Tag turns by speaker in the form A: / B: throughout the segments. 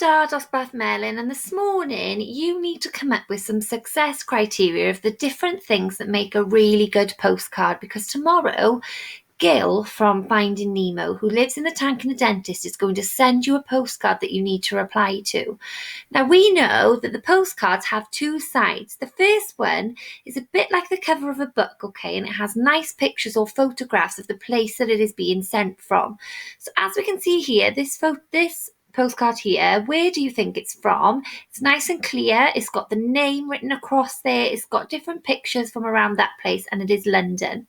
A: da dosbarth Melyn, and this morning you need to come up with some success criteria of the different things that make a really good postcard, because tomorrow Gil from Finding Nemo, who lives in the tank and the dentist, is going to send you a postcard that you need to reply to. Now, we know that the postcards have two sides. The first one is a bit like the cover of a book, okay, and it has nice pictures or photographs of the place that it is being sent from. So as we can see here, this postcard here, where do you think it's from? It's nice and clear. It's got the name written across there. It's got different pictures from around that place, and it is London.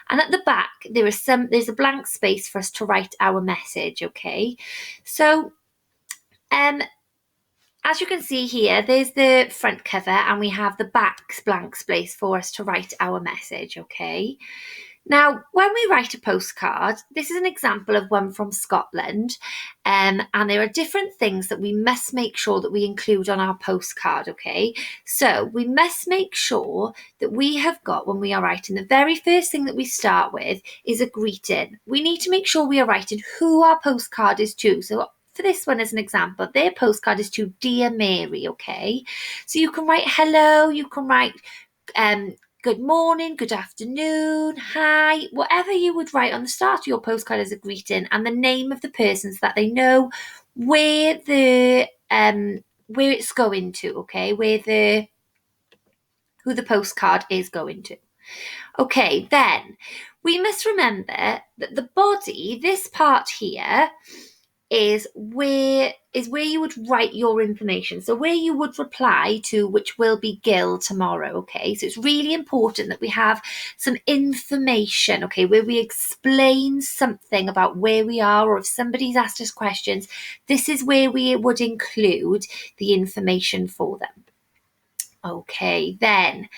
A: And at the back, there's a blank space for us to write our message, okay? So, as you can see here, there's the front cover, and we have the back blank space for us to write our message, okay? Now, when we write a postcard, this is an example of one from Scotland, and there are different things that we must make sure that we include on our postcard, okay? So we must make sure that we have got, when we are writing, the very first thing that we start with is a greeting. We need to make sure we are writing who our postcard is to. So for this one, as an example, their postcard is to Dear Mary, okay? So you can write hello, you can write good morning, good afternoon, hi, whatever you would write on the start of your postcard as a greeting, and the name of the person so that they know where it's going to, okay, who the postcard is going to. Okay, then we must remember that the body, this part here, is where you would write your information. So where you would reply to, which will be Gil tomorrow, okay? So it's really important that we have some information, okay, where we explain something about where we are, or if somebody's asked us questions, this is where we would include the information for them. Okay, then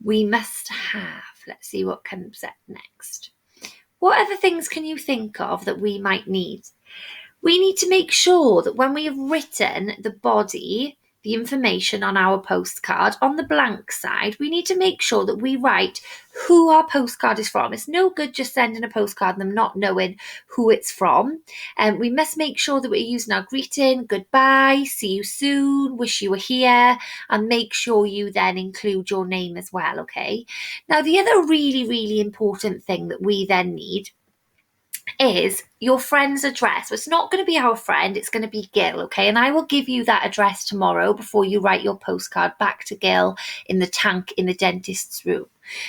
A: we must have, let's see what comes up next. What other things can you think of that we might need? We need to make sure that when we have written the body, the information on our postcard, on the blank side, we need to make sure that we write who our postcard is from. It's no good just sending a postcard and them not knowing who it's from. And we must make sure that we're using our greeting, goodbye, see you soon, wish you were here, and make sure you then include your name as well, okay? Now, the other really, really important thing that we then need is your friend's address. It's not going to be our friend, it's going to be Gil, okay? And I will give you that address tomorrow before you write your postcard back to Gil in the tank in the dentist's room.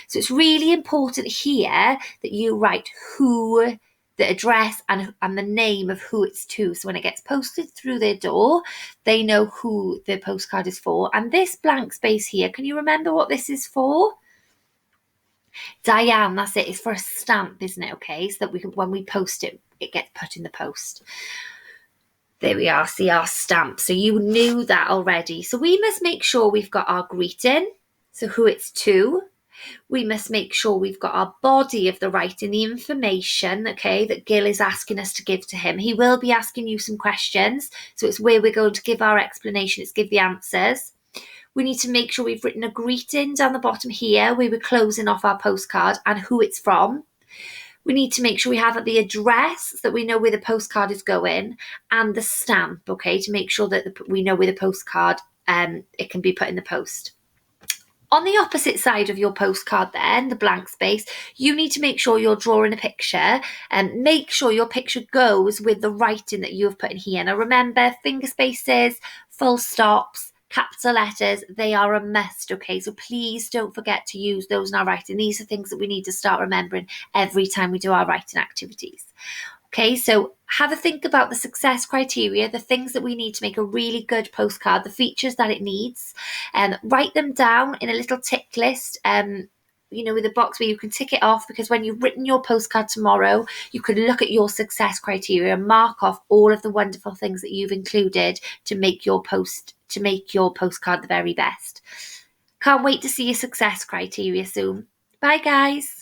A: So it's really important here that you write who, the address, and the name of who it's to. So when it gets posted through their door, they know who the postcard is for. And this blank space here, can you remember what this is for? Diane, that's it. It's for a stamp, isn't it? Okay, so that we can, when we post it, it gets put in the post. There we are, see our stamp. So you knew that already. So we must make sure we've got our greeting, so who it's to. We must make sure we've got our body of the writing, the information, okay, that Gil is asking us to give to him. He will be asking you some questions. So it's where we're going to give our explanation. It's give the answers. We need to make sure we've written a greeting down the bottom here where we're closing off our postcard and who it's from. We need to make sure we have the address so that we know where the postcard is going, and the stamp, okay, to make sure that we know where the postcard it can be put in the post. On the opposite side of your postcard then, the blank space, you need to make sure you're drawing a picture, and make sure your picture goes with the writing that you have put in here. Now remember, finger spaces, full stops, capital letters, they are a must, okay? So please don't forget to use those in our writing. These are things that we need to start remembering every time we do our writing activities. Okay, so have a think about the success criteria, the things that we need to make a really good postcard, the features that it needs, and write them down in a little tick list, with a box where you can tick it off, because when you've written your postcard tomorrow, you can look at your success criteria and mark off all of the wonderful things that you've included to make your postcard the very best. Can't wait to see your success criteria soon. Bye, guys.